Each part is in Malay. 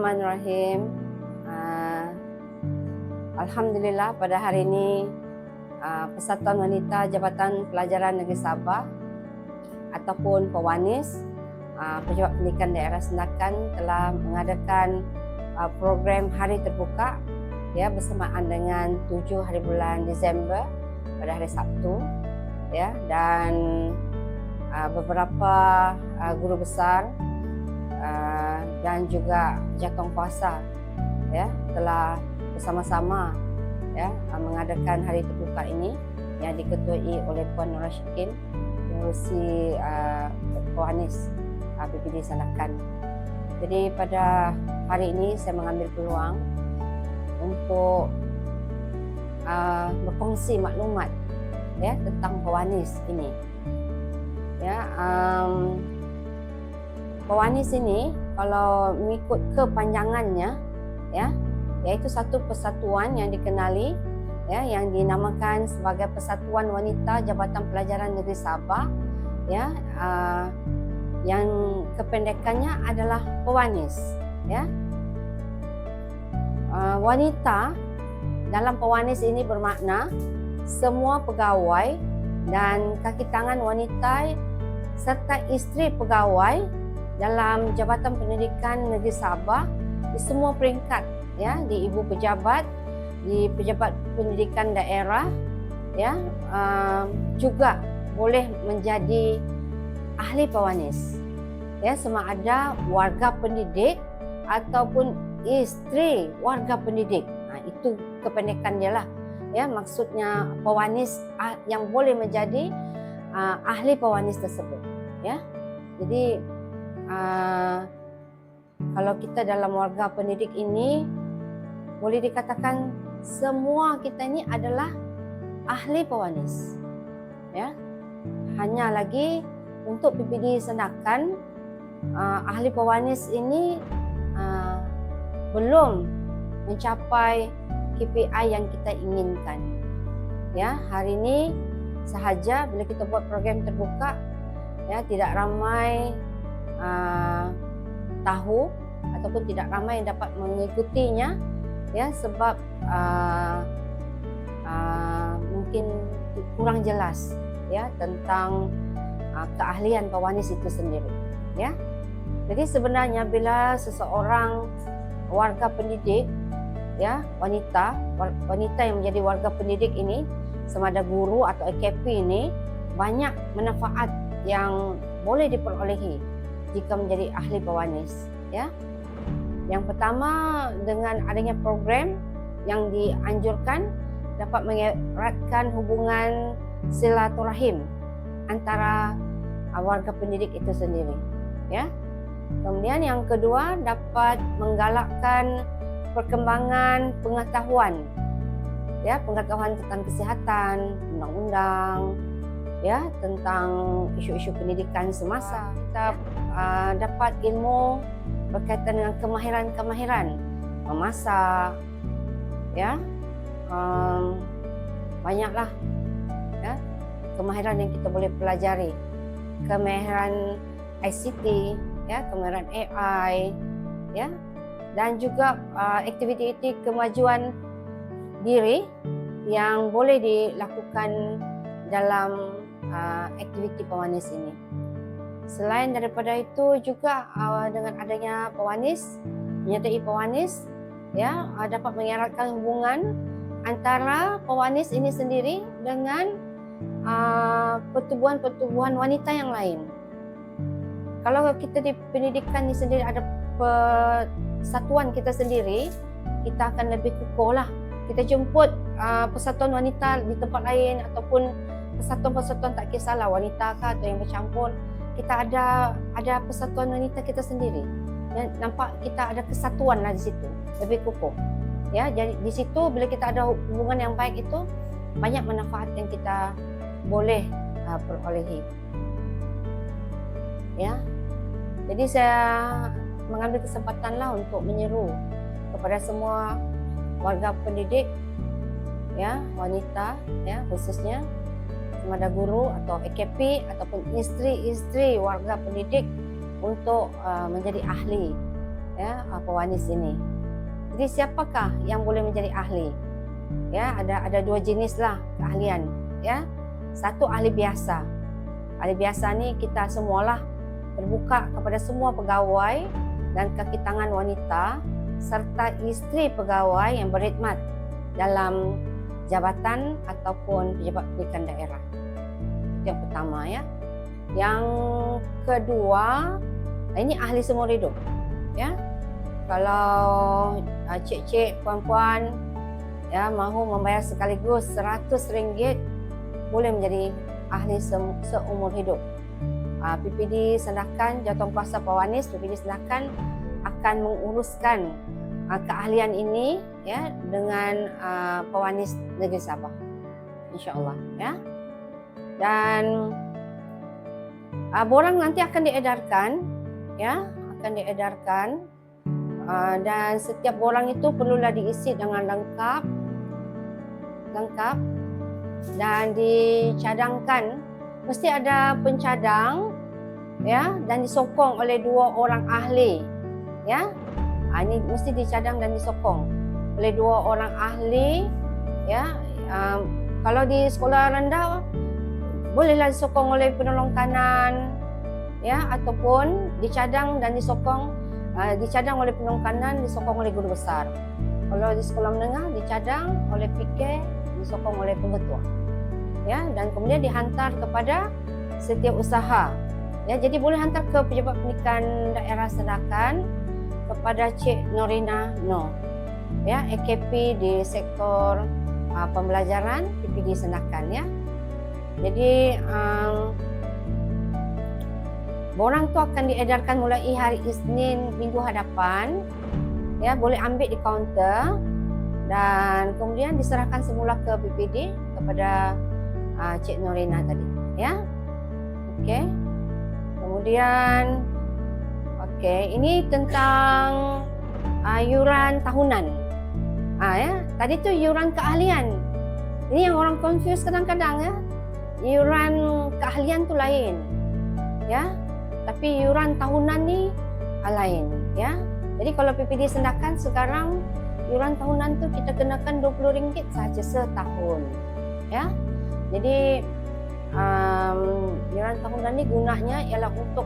Bismillahirrahmanirrahim. Alhamdulillah pada hari ini Persatuan Wanita Jabatan Pelajaran Negeri Sabah ataupun Pewanis Pejabat Pendidikan Daerah Sandakan telah mengadakan program Hari Terbuka ya bersamaan dengan 7 hari bulan Disember pada hari Sabtu ya, dan beberapa guru besar dan juga jawatan ya telah bersama-sama ya mengadakan hari terbuka ini yang diketuai oleh Puan Nur Rashikin, pengurusi Pewanis PPD Sandakan. Jadi pada hari ini saya mengambil peluang untuk berkongsi maklumat ya tentang Pewanis ini. Ya, Pewanis ini kalau mengikut kepanjangannya ya, iaitu satu persatuan yang dikenali ya, yang dinamakan sebagai Persatuan Wanita Jabatan Pelajaran Negeri Sabah ya, yang kependekannya adalah Pewanis ya. Wanita dalam Pewanis ini bermakna semua pegawai dan kaki tangan wanita serta isteri pegawai dalam Jabatan Pendidikan Negeri Sabah di semua peringkat ya, di ibu pejabat, di pejabat pendidikan daerah ya, juga boleh menjadi ahli pewanis ya, sama ada warga pendidik ataupun isteri warga pendidik. Itu kependekan dia lah ya, maksudnya pewanis yang boleh menjadi ahli pewanis tersebut ya. Jadi kalau kita dalam warga pendidik ini boleh dikatakan semua kita ini adalah ahli pewanis ya. Hanya lagi untuk PPD Sandakan ahli pewanis ini belum mencapai KPI yang kita inginkan ya. Hari ini sahaja bila kita buat program terbuka ya, tidak ramai tahu ataupun tidak ramai yang dapat mengikutinya ya, sebab mungkin kurang jelas ya tentang keahlian pewanis itu sendiri ya. Jadi sebenarnya bila seseorang warga pendidik ya, wanita yang menjadi warga pendidik ini, sama ada guru atau AKP ini, banyak manfaat yang boleh diperolehi jika menjadi ahli pewanis ya. Yang pertama, dengan adanya program yang dianjurkan dapat mengeratkan hubungan silaturahim antara warga pendidik itu sendiri ya. Kemudian yang kedua, dapat menggalakkan perkembangan pengetahuan ya, pengetahuan tentang kesihatan, undang-undang ya, tentang isu-isu pendidikan semasa. Kita dapat ilmu berkaitan dengan kemahiran memasak ya, banyaklah ya kemahiran yang kita boleh pelajari, kemahiran ICT ya, kemahiran AI ya, dan juga aktiviti kemajuan diri yang boleh dilakukan dalam aktiviti pewanis ini. Selain daripada itu juga dengan adanya pewanis, menyertai pewanis ya, dapat mengeratkan hubungan antara pewanis ini sendiri dengan pertubuhan-pertubuhan wanita yang lain. Kalau kita di pendidikan ini sendiri ada persatuan kita sendiri, kita akan lebih kukuh lah. Kita jemput persatuan wanita di tempat lain ataupun persatuan-persatuan, tak kisahlah wanita kah atau yang bercampur, kita ada persatuan wanita kita sendiri dan nampak kita ada kesatuan lah di situ, lebih kukuh ya. Jadi di situ bila kita ada hubungan yang baik itu, banyak manfaat yang kita boleh perolehi ya. Jadi saya mengambil kesempatan lah untuk menyeru kepada semua warga pendidik ya, wanita ya, khususnya sama ada guru atau AKP ataupun isteri-isteri warga pendidik untuk menjadi ahli ya pewanis ini. Jadi siapakah yang boleh menjadi ahli? Ya, ada dua jenis lah keahlian. Ya, satu ahli biasa. Ahli biasa ni kita semualah terbuka kepada semua pegawai dan kaki tangan wanita serta isteri pegawai yang berkhidmat dalam jabatan ataupun pejabat pendidikan daerah. Itu yang pertama ya. Yang kedua, ini ahli seumur hidup. Ya. Kalau cik-cik, puan-puan ya mahu membayar sekaligus RM100 boleh menjadi ahli seumur hidup. PPD Sandakan Jawatankuasa Pewanis, PPD Sandakan akan menguruskan keahlian ini ya dengan Pewanis Negeri Sabah, insya-Allah ya. Dan borang nanti akan diedarkan ya, dan setiap borang itu perlulah diisi dengan lengkap dan dicadangkan. Mesti ada pencadang ya, dan disokong oleh 2 orang ahli ya. Ini mesti dicadang dan disokong oleh 2 orang ahli ya. Kalau di sekolah rendah bolehlah disokong oleh penolong kanan ya, ataupun dicadang dan disokong, dicadang oleh penolong kanan, disokong oleh guru besar. Kalau di sekolah menengah dicadang oleh PK, disokong oleh pengetua. Ya, dan kemudian dihantar kepada setiausaha. Ya, jadi boleh hantar ke pejabat pendidikan daerah Sandakan kepada Cik Norina No. Ya, AKP di sektor pembelajaran PPD Sandakan ya. Jadi borang tu akan diedarkan mulai hari Isnin minggu hadapan. Ya, boleh ambil di kaunter dan kemudian diserahkan semula ke PPD kepada Cik Norina tadi ya. Okey. Kemudian ini tentang yuran tahunan. Ya, tadi tu yuran keahlian. Ini yang orang confuse kadang-kadang ya. Yuran keahlian tu lain. Ya. Tapi yuran tahunan ni lain ya. Jadi kalau PPD Sandakan sekarang yuran tahunan tu kita kenakan RM20 sahaja setahun. Ya. Jadi yuran tahunan ni gunanya ialah untuk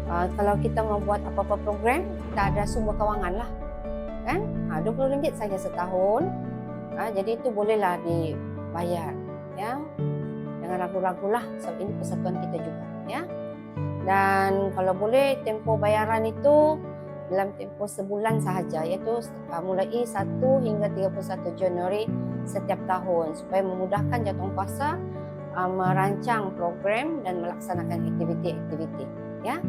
kalau kita mau buat apa-apa program, kita ada sumber kewangan lah. Kan? RM20 saja setahun. Jadi itu bolehlah dibayar. Ya. Jangan ragu-ragu lah, sebab ini persatuan kita juga. Ya. Dan kalau boleh tempoh bayaran itu dalam tempoh sebulan sahaja, iaitu mulai 1 hingga 31 Januari setiap tahun supaya memudahkan jawatankuasa merancang program dan melaksanakan aktiviti-aktiviti ya.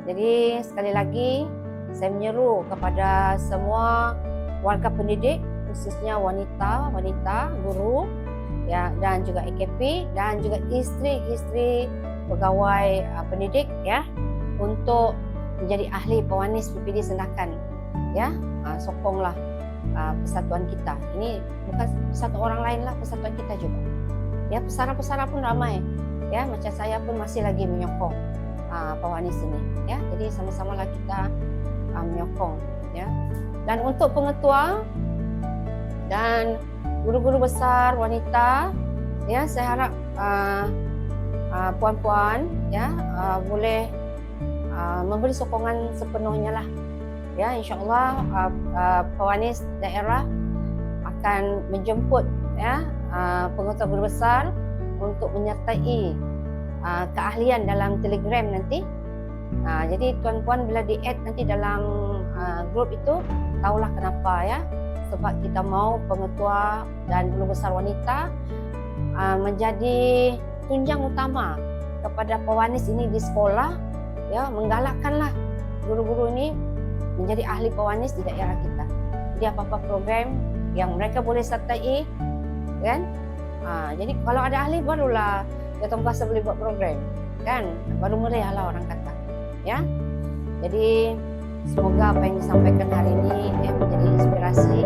Jadi sekali lagi saya menyeru kepada semua warga pendidik, khususnya wanita, guru ya, dan juga AKP dan juga isteri-isteri pegawai pendidik ya, untuk menjadi ahli pewanis PPD Sandakan ya. Sokonglah persatuan kita. Ini bukan satu orang lain lah, persatuan kita juga ya. Pesara-pesara pun ramai ya, macam saya pun masih lagi menyokong pewanis ini ya. Jadi sama-sama lah kita menyokong ya. Dan untuk pengetua dan guru-guru besar wanita ya, saya harap puan-puan ya boleh memberi sokongan sepenuhnya lah ya. InsyaAllah pewanis daerah akan menjemput ya pengetua guru besar untuk menyertai keahlian dalam Telegram nanti. Jadi tuan-puan bila di-add nanti dalam grup itu, tahulah kenapa ya. Sebab kita mahu pengetua dan guru besar wanita menjadi tunjang utama kepada pewanis ini di sekolah ya, menggalakkanlah guru-guru ini menjadi ahli pewanis di daerah kita. Jadi apa-apa program yang mereka boleh sertai kan. Jadi kalau ada ahli barulah jawatankuasa boleh buat program kan, baru meriah lah orang kata ya. Jadi semoga apa yang disampaikan hari ini menjadi inspirasi